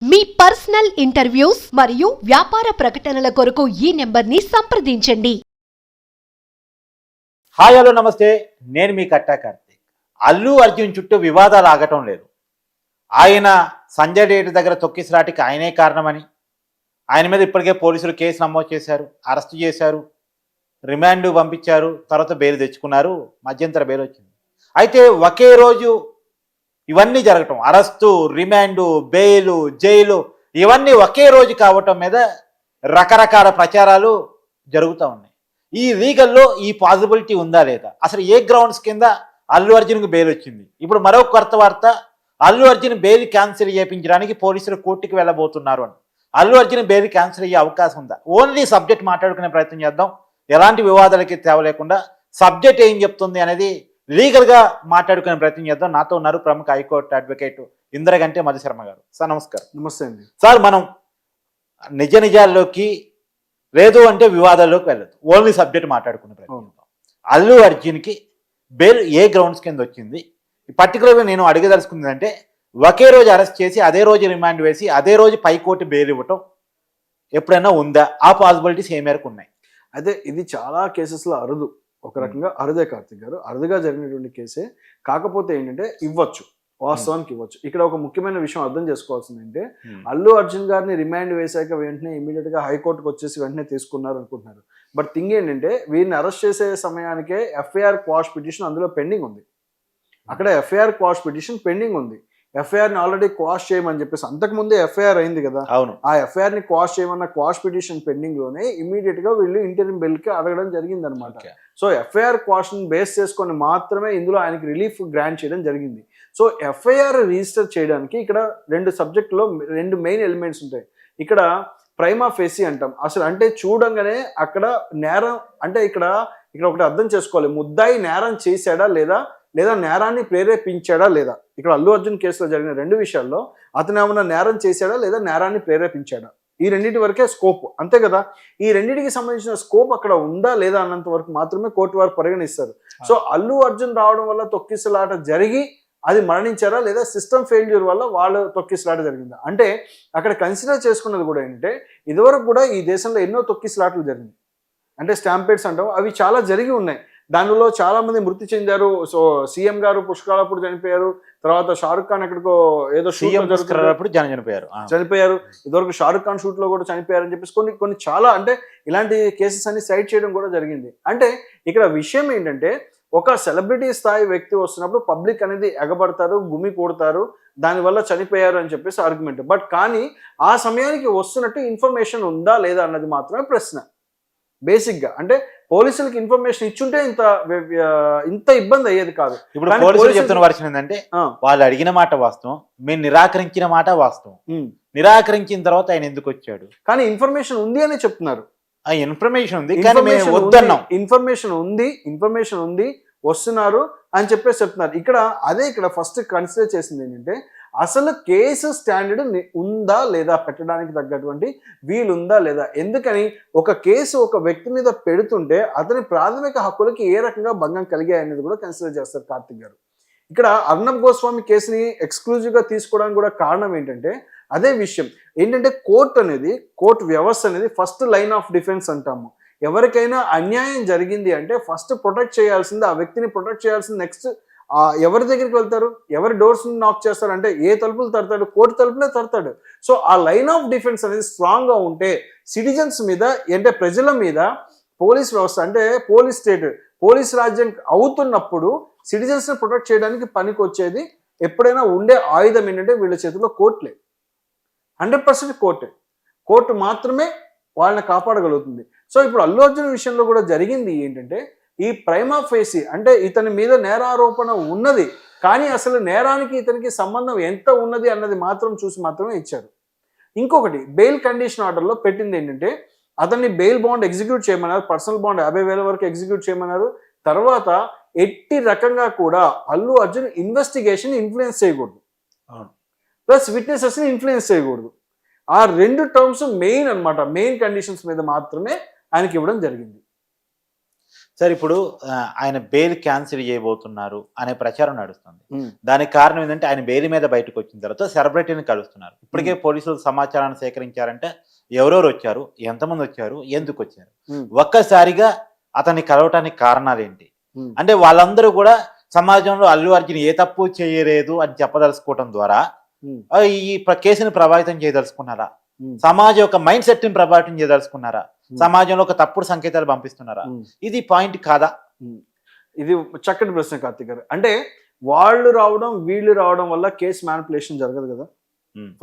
మీ personal interviews మరియు వ్యాపార ప్రకటనల కొరకు ఈ నెంబర్ని సంప్రదించండి. హాయ్ హలో నమస్తే, నేను మీ కట్టా కార్తీక్. అల్లు అర్జున్ చుట్టూ వివాదాలు ఆగటం లేదు. ఆయన సంజయ్ డేట్ దగ్గర తొక్కిసలాటికి ఆయనే కారణమని, ఆయన మీద ఇప్పటికే పోలీసులు కేసు నమోదు చేశారు, అరెస్ట్ చేశారు, రిమాండ్ పంపించారు, తర్వాత బెయిల్ తెచ్చుకున్నారు, మధ్యంతర బెయిల్ వచ్చింది. అయితే ఒకే రోజు ఇవన్నీ జరగటం, అరెస్టు, రిమాండు, బెయిలు, జైలు, ఇవన్నీ ఒకే రోజు కావటం మీద రకరకాల ప్రచారాలు జరుగుతూ ఉన్నాయి. ఈ లీగల్లో ఈ పాసిబిలిటీ ఉందా లేదా, అసలు ఏ గ్రౌండ్స్ కింద అల్లు అర్జున్కి బెయిల్ వచ్చింది? ఇప్పుడు మరో కొత్త వార్త, అల్లు అర్జున్ బెయిల్ క్యాన్సిల్ చేయించడానికి పోలీసులు కోర్టుకి వెళ్ళబోతున్నారు అని. అల్లు అర్జున్ బెయిల్ క్యాన్సిల్ అయ్యే అవకాశం ఉందా? ఓన్లీ సబ్జెక్ట్ మాట్లాడుకునే ప్రయత్నం చేద్దాం, ఎలాంటి వివాదాలకి తేవలేకుండా సబ్జెక్ట్ ఏం చెప్తుంది అనేది లీగల్గా మాట్లాడుకునే ప్రయత్నం చేద్దాం. నాతో ఉన్నారు ప్రముఖ హైకోర్టు అడ్వకేట్ ఇంద్రగంటి మధుశర్మ గారు. సార్ నమస్కారం. నమస్తే అండి. సార్, మనం నిజ నిజాల్లోకి లేదు అంటే వివాదాల్లోకి వెళ్ళదు, ఓన్లీ సబ్జెక్ట్ మాట్లాడుకునే ప్రయత్నం చేద్దాం. అల్లు అర్జున్కి బెయిల్ ఏ గ్రౌండ్స్ కింద వచ్చింది? పర్టికులర్గా నేను అడగదలుచుకుంది అంటే, ఒకే రోజు అరెస్ట్ చేసి అదే రోజు రిమాండ్ వేసి అదే రోజు పైకోర్టు బెయిల్ ఇవ్వటం ఎప్పుడైనా ఉందా? ఆ పాసిబిలిటీస్ ఏ మేరకు ఉన్నాయి? అయితే ఇది చాలా కేసెస్లో అరుదు, ఒక రకంగా అరుదే కార్తిక్ గారు, అరుదుగా జరిగినటువంటి కేసే. కాకపోతే ఏంటంటే ఇవ్వచ్చు, వాస్తవానికి ఇవ్వచ్చు. ఇక్కడ ఒక ముఖ్యమైన విషయం అర్థం చేసుకోవాల్సింది అంటే, అల్లు అర్జున్ గారిని రిమాండ్ వేశాక వెంటనే ఇమీడియట్గా హైకోర్టుకు వచ్చేసి వెంటనే తీసుకున్నారు అనుకుంటున్నారు. బట్ థింగ్ ఏంటంటే, వీరిని అరెస్ట్ చేసే సమయానికే ఎఫ్ఐఆర్ క్వాష్ పిటిషన్ అందులో పెండింగ్ ఉంది. అక్కడ ఎఫ్ఐఆర్ క్వాష్ పిటిషన్ పెండింగ్ ఉంది. ఎఫ్ఐఆర్ని ఆల్రెడీ క్వాష్ చేయమని చెప్పేసి అంతకుముందే ఎఫ్ఐఆర్ అయింది కదా. అవును. ఆ ఎఫ్ఐఆర్ని క్వాష్ చేయమన్న క్వాష్ పిటిషన్ పెండింగ్ లోనే ఇమీడియట్ గా వీళ్ళు ఇంటరిమ్ బెయిల్కి అడగడం జరిగింది అనమాట. సో ఎఫ్ఐఆర్ క్వాష్ బేస్ చేసుకొని మాత్రమే ఇందులో ఆయనకి రిలీఫ్ గ్రాంట్ చేయడం జరిగింది. సో ఎఫ్ఐఆర్ రిజిస్టర్ చేయడానికి ఇక్కడ రెండు మెయిన్ ఎలిమెంట్స్ ఉంటాయి. ఇక్కడ ప్రైమా ఫేసి అంటాం. అసలు అంటే చూడంగానే అక్కడ నేరం అంటే ఇక్కడ ఒకటి అర్థం చేసుకోవాలి, ముద్దాయి నేరం చేశాడా లేదా నేరాన్ని ప్రేరేపించాడా లేదా. ఇక్కడ అల్లు అర్జున్ కేసులో జరిగిన రెండు విషయాల్లో అతను ఏమన్నా నేరం చేశాడా లేదా నేరాన్ని ప్రేరేపించాడా, ఈ రెండింటి వరకే స్కోప్, అంతే కదా. ఈ రెండింటికి సంబంధించిన స్కోప్ అక్కడ ఉందా లేదా అన్నంత వరకు మాత్రమే కోర్టు వారు పరిగణిస్తారు. సో అల్లు అర్జున్ రావడం వల్ల తొక్కిసలాట జరిగి అది మరణించారా లేదా సిస్టమ్ ఫెయిల్యూర్ వల్ల వాళ్ళు తొక్కిసలాట జరిగిందా అంటే, అక్కడ కన్సిడర్ చేసుకున్నది కూడా ఏంటంటే, ఇదివరకు కూడా ఈ దేశంలో ఎన్నో తొక్కిసలాటలు జరిగింది. అంటే స్టాంపేడ్స్ అంటాం, అవి చాలా జరిగి ఉన్నాయి. దానిలో చాలా మంది మృతి చెందారు. సో సీఎం గారు పుష్కరాలప్పుడు చనిపోయారు, తర్వాత షారుఖ్ ఖాన్ ఎక్కడికో ఏదో చనిపోయారు, ఇదివరకు షారుఖ్ ఖాన్ షూట్ లో కూడా చనిపోయారు అని చెప్పేసి కొన్ని చాలా అంటే ఇలాంటి కేసెస్ అన్ని సైడ్ చేయడం కూడా జరిగింది. అంటే ఇక్కడ విషయం ఏంటంటే, ఒక సెలబ్రిటీ స్థాయి వ్యక్తి వస్తున్నప్పుడు పబ్లిక్ అనేది ఎగబడతారు, గుమి కొడతారు, దానివల్ల చనిపోయారు అని చెప్పేసి ఆర్గ్యుమెంట్. బట్ కానీ ఆ సమయానికి వస్తున్నట్టు ఇన్ఫర్మేషన్ ఉందా లేదా అన్నది మాత్రమే ప్రశ్న. బేసిక్గా అంటే పోలీసులకు ఇన్ఫర్మేషన్ ఇచ్చుంటే ఇంత ఇబ్బంది అయ్యేది కాదు. ఇప్పుడు పోలీసులు చెప్తున్న వర్షన్ ఏంటంటే, వాళ్ళు అడిగిన మాట వాస్తవం, మేము నిరాకరించిన మాట వాస్తవం, నిరాకరించిన తర్వాత ఆయన ఎందుకు వచ్చాడు, కానీ ఇన్ఫర్మేషన్ ఉంది అని చెప్తున్నారు. ఇన్ఫర్మేషన్ ఉంది కానీ మేము వద్దన్నాం, ఇన్ఫర్మేషన్ ఉంది వస్తున్నారు అని చెప్పేసి చెప్తున్నారు. ఇక్కడ ఫస్ట్ కన్సిడర్ చేసింది ఏంటంటే, అసలు కేసు స్టాండర్డ్ ఉందా లేదా, పెట్టడానికి తగ్గటువంటి వీలుందా లేదా. ఎందుకని ఒక కేసు ఒక వ్యక్తి మీద పెడుతుంటే అతని ప్రాథమిక హక్కులకి ఏ రకంగా భంగం కలిగాయి అనేది కూడా కన్సిడర్ చేస్తారు కార్తిక్ గారు. ఇక్కడ అర్నబ్ గోస్వామి కేసుని ఎక్స్క్లూజివ్గా తీసుకోవడానికి కూడా కారణం ఏంటంటే అదే విషయం. ఏంటంటే కోర్టు వ్యవస్థ అనేది ఫస్ట్ లైన్ ఆఫ్ డిఫెన్స్ అంటాము. ఎవరికైనా అన్యాయం జరిగింది అంటే ఫస్ట్ ప్రొటెక్ట్ చేయాల్సింది, ఆ వ్యక్తిని ప్రొటెక్ట్ చేయాల్సింది. నెక్స్ట్ ఎవరి దగ్గరికి వెళ్తారు, ఎవరి డోర్స్ నాక్ చేస్తారు అంటే ఏ తలుపులు తడతాడు, కోర్టు తలుపులే తడతాడు. సో ఆ లైన్ ఆఫ్ డిఫెన్స్ అనేది స్ట్రాంగ్ గా ఉంటే సిటిజన్స్ మీద అంటే ప్రజల మీద పోలీస్ వ్యవస్థ అంటే పోలీస్ రాజ్యం అవుతున్నప్పుడు సిటిజన్స్ ని ప్రొటెక్ట్ చేయడానికి పనికి వచ్చేది ఎప్పుడైనా ఉండే ఆయుధం ఏంటంటే వీళ్ళ చేతిలో కోర్టులే. 100% కోర్టు మాత్రమే వాళ్ళని కాపాడగలుగుతుంది. సో ఇప్పుడు అల్లు అర్జున్ విషయంలో కూడా జరిగింది ఏంటంటే, ఈ ప్రైమా ఫేసి అంటే ఇతని మీద నేరారోపణ ఉన్నది, కానీ అసలు నేరానికి ఇతనికి సంబంధం ఎంత ఉన్నది అన్నది చూసి మాత్రమే ఇచ్చారు. ఇంకొకటి బెయిల్ కండిషన్ ఆర్డర్లో పెట్టింది ఏంటంటే, అతన్ని బెయిల్ బాండ్ ఎగ్జిక్యూట్ చేయమన్నారు, పర్సనల్ బాండ్ 50,000 వరకు ఎగ్జిక్యూట్ చేయమన్నారు. తర్వాత ఎట్టి రకంగా కూడా అల్లు అర్జున్ ఇన్వెస్టిగేషన్ ఇన్ఫ్లుయెన్స్ చేయకూడదు, ప్లస్ విట్నెసెస్ని ఇన్ఫ్లుయెన్స్ చేయకూడదు. ఆ రెండు టర్మ్స్ మెయిన్ కండిషన్స్ మీద మాత్రమే ఆయనకి ఇవ్వడం జరిగింది. సార్ ఇప్పుడు ఆయన బెయిల్ క్యాన్సిల్ చేయబోతున్నారు అనే ప్రచారం నడుస్తుంది. దానికి కారణం ఏంటంటే ఆయన బెయిల్ మీద బయటకు వచ్చిన తర్వాత సెలబ్రిటీని కలుస్తున్నారు. ఇప్పటికే పోలీసులు సమాచారాన్ని సేకరించారంటే ఎవరెవరు వచ్చారు, ఎంతమంది వచ్చారు, ఎందుకు వచ్చారు, ఒక్కసారిగా అతన్ని కలవటానికి కారణాలు ఏంటి అంటే వాళ్ళందరూ కూడా సమాజంలో అల్లు అర్జున్ ఏ తప్పు చేయలేదు అని చెప్పదలుచుకోవటం ద్వారా ఈ కేసుని ప్రభావితం చేయదలుచుకున్నారా, సమాజం యొక్క మైండ్ సెట్ ని ప్రభావితం చేయదలుచుకున్నారా, సమాజంలో ఒక తప్పుడు సంకేతాలు పంపిస్తున్నారా, ఇది పాయింట్ కాదా? ఇది చక్కటి ప్రశ్న కార్తీక్ గారు. అంటే వాళ్ళు రావడం వీళ్ళు రావడం వల్ల కేసు మ్యానిపులేషన్ జరగదు కదా.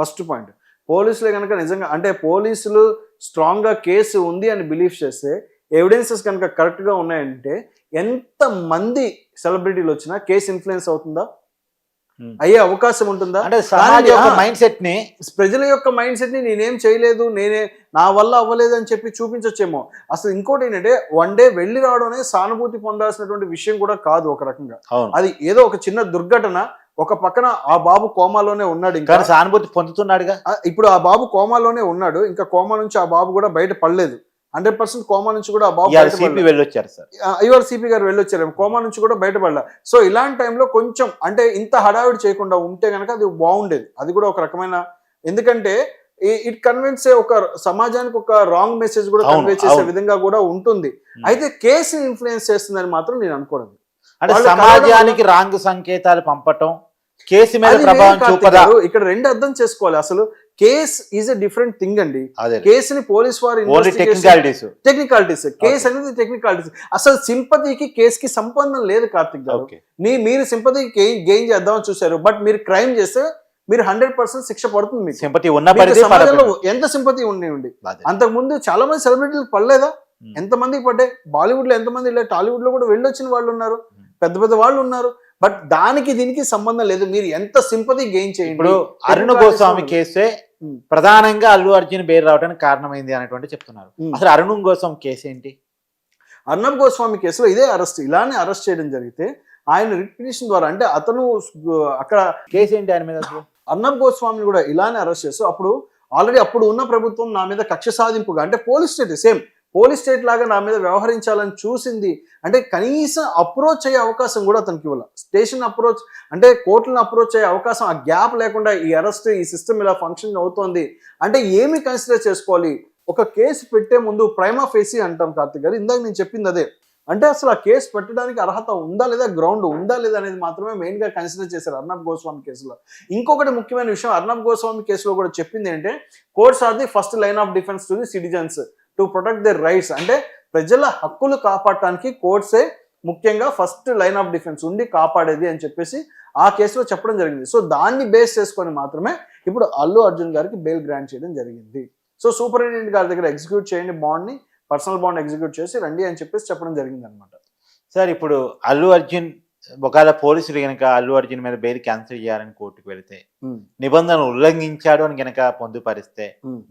ఫస్ట్ పాయింట్, పోలీసులే కనుక నిజంగా అంటే పోలీసులు స్ట్రాంగ్ గా కేసు ఉంది అని బిలీవ్ చేస్తే ఎవిడెన్సెస్ కనుక కరెక్ట్ గా ఉన్నాయంటే ఎంత మంది సెలబ్రిటీలు వచ్చినా కేసు ఇన్ఫ్లుయెన్స్ అవుతుందా, అయ్యే అవకాశం ఉంటుందా? అంటే సమాజం యొక్క మైండ్ సెట్ ని, ప్రజల యొక్క మైండ్ సెట్ ని నేనేం చేయలేదు, నా వల్ల అవ్వలేదు అని చెప్పి చూపించొచ్చేమో. అసలు ఇంకోటి ఏంటంటే వన్ డే వెళ్ళి రావడం అనేది సానుభూతి పొందాల్సినటువంటి విషయం కూడా కాదు ఒక రకంగా. అది ఏదో ఒక చిన్న దుర్ఘటన, ఒక పక్కన ఆ బాబు కోమాలోనే ఉన్నాడు, ఇంకా సానుభూతి పొందుతున్నాడుగా. ఇప్పుడు ఆ బాబు కోమాలోనే ఉన్నాడు, ఇంకా కోమా నుంచి ఆ బాబు కూడా బయట పడలేదు. 100% కోమా నుంచి కూడా ఆ బాబు వెళ్ళొచ్చారు సార్, ఇవాళ సిపి గారు వెళ్ళొచ్చారు, కోమా నుంచి కూడా బయటపడలా. సో ఇలాంటి టైంలో కొంచెం అంటే ఇంత హడావిడి చేయకుండా ఉంటే కనుక అది బాగుండేది. అది కూడా ఒక రకమైన, ఎందుకంటే ఇట్ కన్విన్స్ ఒక సమాజానికి ఒక రాంగ్ మెసేజ్ కూడా కన్వే చేసే విధంగా కూడా ఉంటుంది. అయితే కేసుని ఇన్ఫ్లుయెన్స్ చేస్తుందని మాత్రం నేను అనుకోవడం. అంటే సమాజానికి రాంగ్ సంకేతాలు పంపటం కేసు మీద ప్రభావం చూపదా? ఇక్కడ రెండు అర్థం చేసుకోవాలి. అసలు case is a different thing అండి. కేసుని పోలీస్ వారు టెక్నికాలిటీస్, కేసు అనేది టెక్నికాలిటీస్. అసలు సింపతికి కేసుకి సంబంధం లేదు కార్తిక్ గారు. మీరు సింపతికి గెయిన్ చేద్దామని చూసారు, బట్ మీరు క్రైమ్ చేస్తే మీరు 100% శిక్ష పడుతుంది. మీకు సింపతి సమాజంలో ఎంత సింపతి ఉండి అంతకు ముందు చాలా మంది సెలబ్రిటీలకు పడలేదా? ఎంతమందికి పడ్డాయి? బాలీవుడ్ లో ఎంతమంది, టాలీవుడ్ లో కూడా వెళ్ళొచ్చిన వాళ్ళు ఉన్నారు, పెద్ద పెద్ద వాళ్ళు ఉన్నారు. బట్ దానికి దీనికి సంబంధం లేదు. మీరు ఎంత సింపతి గెయిన్ చేయండి. ఇప్పుడు అరుణ్ గోస్వామి కేసే ప్రధానంగా అల్లు అర్జున్ బెయిల్ రావడానికి కారణమైంది అనేటువంటి చెప్తున్నారు. అసలు అరుణ్ గోస్వామి కేసు ఏంటి? అర్ణబ్ గోస్వామి కేసులో ఇదే అరెస్ట్, ఇలానే అరెస్ట్ చేయడం జరిగితే ఆయన రిట్ పిటిషన్ ద్వారా, అంటే అతను అక్కడ కేసు ఏంటి ఆయన మీద? అర్ణబ్ గోస్వామిని కూడా ఇలానే అరెస్ట్ చేస్తూ ఆల్రెడీ అప్పుడు ఉన్న ప్రభుత్వం నా మీద కక్ష సాధింపుగా, అంటే police state same police state లాగా నా మీద వ్యవహరించాలని చూసింది. అంటే కనీసం అప్రోచ్ అయ్యే అవకాశం కూడా అతనికి ఇవ్వాలి. స్టేషన్ అప్రోచ్ అంటే కోర్టులను అప్రోచ్ అయ్యే అవకాశం, ఆ గ్యాప్ లేకుండా ఈ అరెస్ట్, ఈ సిస్టమ్ ఇలా ఫంక్షన్ అవుతోంది అంటే ఏమి కన్సిడర్ చేసుకోవాలి? ఒక కేసు పెట్టే ముందు ప్రైమా ఫేసి అంటాం కార్తిక్ గారు, ఇందాక నేను చెప్పింది అదే. అంటే అసలు ఆ కేసు పెట్టడానికి అర్హత ఉందా లేదా, గ్రౌండ్ ఉందా లేదా అనేది మాత్రమే మెయిన్ గా కన్సిడర్ చేశారు అర్ణబ్ గోస్వామి కేసులో. ఇంకొకటి ముఖ్యమైన విషయం అర్ణబ్ గోస్వామి కేసులో కూడా చెప్పింది ఏంటంటే, courts are the first line of defence to the citizens to protect their rights. అంటే ప్రజల హక్కులు కాపాడటానికి కోర్ట్సే ముఖ్యంగా ఫస్ట్ లైన్ ఆఫ్ డిఫెన్స్ ఉండి కాపాడేది అని చెప్పేసి ఆ కేసులో చెప్పడం జరిగింది. సో దాన్ని బేస్ చేసుకొని మాత్రమే ఇప్పుడు అల్లు అర్జున్ గారికి బెయిల్ గ్రాంట్ చేయడం జరిగింది. సో సూపరింటెండెంట్ గారి దగ్గర ఎగ్జిక్యూట్ చేయండి బాండ్ని, పర్సనల్ బాండ్ ఎగ్జిక్యూట్ చేసి రండి అని చెప్పేసి చెప్పడం జరిగింది అనమాట. సార్ ఇప్పుడు అల్లు అర్జున్ ఒకవేళ పోలీసులు కనుక అల్లు అర్జున్ మీద బెయిల్ క్యాన్సిల్ చేయాలని కోర్టుకు వెళితే, నిబంధనలు ఉల్లంఘించాడు అని కనుక పొందుపరిస్తే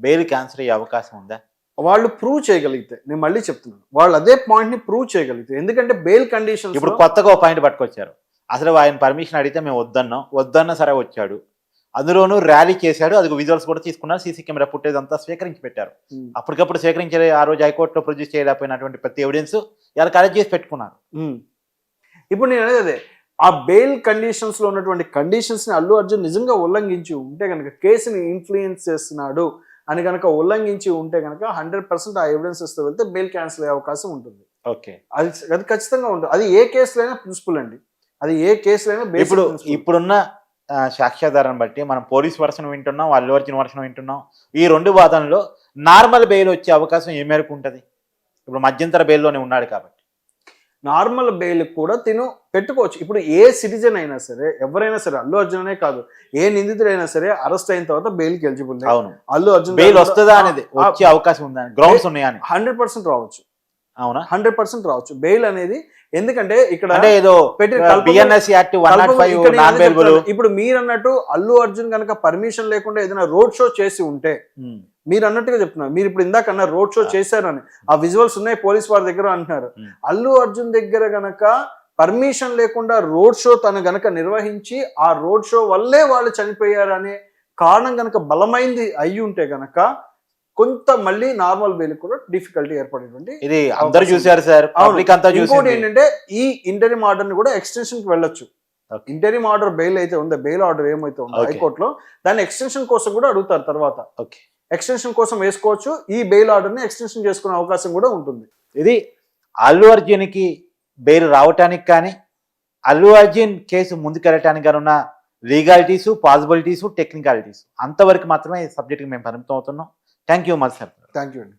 బెయిల్ క్యాన్సిల్ అయ్యే అవకాశం ఉందా? వాళ్ళు ప్రూవ్ చేయగలిగితే, నేను మళ్ళీ చెప్తున్నాను, వాళ్ళు అదే పాయింట్ ని ప్రూవ్ చేయగలిగితే. ఎందుకంటే బెయిల్ కండిషన్ ఇప్పుడు కొత్తగా ఒక పాయింట్ పట్టుకొచ్చారు. అసలు ఆయన పర్మిషన్ అడిగితే మేము వద్దన్నా సరే వచ్చాడు, అందులోనూ ర్యాలీ చేశాడు, అది విజువల్స్ కూడా తీసుకున్నారు, సీసీ కెమెరా ఫుటేజ్ అంతా స్వీకరించి పెట్టారు. అప్పటికప్పుడు స్వీకరించే ఆ రోజు హైకోర్టులో ప్రొడ్యూస్ చేయలేకపోయినటువంటి ప్రతి ఎవిడెన్స్ ఇలా కలెక్ట్ చేసి పెట్టుకున్నారు. ఇప్పుడు నేను అనేది అదే, ఆ బెయిల్ కండిషన్స్ లో ఉన్నటువంటి కండిషన్స్ ని అల్లు అర్జున్ నిజంగా ఉల్లంఘించి ఉంటే కనుక, కేసుని ఇన్ఫ్లుయెన్స్ చేస్తున్నాడు అని కనుక ఉల్లంఘించి ఉంటే కనుక 100% ఆ ఎవిడెన్సెస్ తో వెళ్తే బెయిల్ క్యాన్సిల్ అయ్యే అవకాశం ఉంటుంది. ఓకే, అది ఖచ్చితంగా ఉంటుంది. అది ఏ కేసులో అయినా ప్రిన్సిపల్ అండి, అది ఏ కేసులో అయినా. ఇప్పుడున్న సాక్ష్యాధారాన్ని బట్టి మనం పోలీస్ వర్షన్ వింటున్నాం, అల్లు అర్జున్ వర్షన్ వింటున్నాం. ఈ రెండు వాదనలో నార్మల్ బెయిల్ వచ్చే అవకాశం ఏ మేరకు ఉంటుంది? ఇప్పుడు మధ్యంతర బెయిల్లోనే ఉన్నాడు కాబట్టి నార్మల్ బెయిల్ కూడా తిను పెట్టుకోవచ్చు. ఇప్పుడు ఏ సిటిజన్ అయినా సరే, ఎవరైనా సరే, అల్లు అర్జున్ అనే కాదు, ఏ నిందితుడైనా సరే అరెస్ట్ అయిన తర్వాత బెయిల్కి ఎలిజిబుల్. అవును, అల్లు అర్జున్ బెయిల్ వస్తుందా అనేది వచ్చే అవకాశం ఉందా? గ్రౌండ్స్ ఉన్నాయా? 100% రావచ్చు. అవునా? 100% రావచ్చు బెయిల్ అనేది. ఎందుకంటే ఇక్కడ ఇప్పుడు మీరు అన్నట్టు అల్లు అర్జున్ కనుక పర్మిషన్ లేకుండా ఏదైనా రోడ్ షో చేసి ఉంటే, మీరు అన్నట్టుగా చెప్తున్నారు, మీరు ఇప్పుడు ఇందాక అన్న రోడ్ షో చేశారని, ఆ విజువల్స్ ఉన్నాయి పోలీస్ వారి దగ్గర అంటున్నారు. అల్లు అర్జున్ దగ్గర గనక పర్మిషన్ లేకుండా రోడ్ షో తను గనక నిర్వహించి, ఆ రోడ్ షో వల్లే వాళ్ళు చనిపోయారనే కారణం గనక బలమైంది అయ్యి ఉంటే గనక కొంత మళ్ళీ నార్మల్ బెయిల్ కూడా డిఫికల్టీ ఏర్పడేటువంటి ఇది అందరూ చూశారు సార్, పబ్లిక్ అంతా ఇంకోటి చూసింది. ఏంటంటే ఈ ఇంటరిమ్ ఆర్డర్ ని కూడా ఎక్స్టెన్షన్ కి వెళ్ళొచ్చు. Okay. ఇంటరిమ్ ఆర్డర్ బెయిల్ అయితే ఉందో, బెయిల్ ఆర్డర్ ఏమైతే ఉందో Okay. హైకోర్టులో, దాన్ని ఎక్స్టెన్షన్ కోసం కూడా అడుగుతారు తర్వాత. ఓకే, ఎక్స్టెన్షన్ కోసం వేసుకోవచ్చు, ఈ బెయిల్ ఆర్డర్ ని ఎక్స్టెన్షన్ చేసుకునే అవకాశం కూడా ఉంటుంది. ఇది అల్లు అర్జున్కి బెయిల్ రావటానికి కానీ అల్లు అర్జున్ కేసు ముందుకెళ్ళటానికి కానీ ఉన్న లీగాలిటీసు, పాసిబిలిటీసు, టెక్నికాలిటీసు అంతవరకు మాత్రమే ఈ సబ్జెక్ట్కి మేము పరిమితం అవుతున్నాం. థ్యాంక్ యూ మరి సార్. థ్యాంక్ యూ అండి.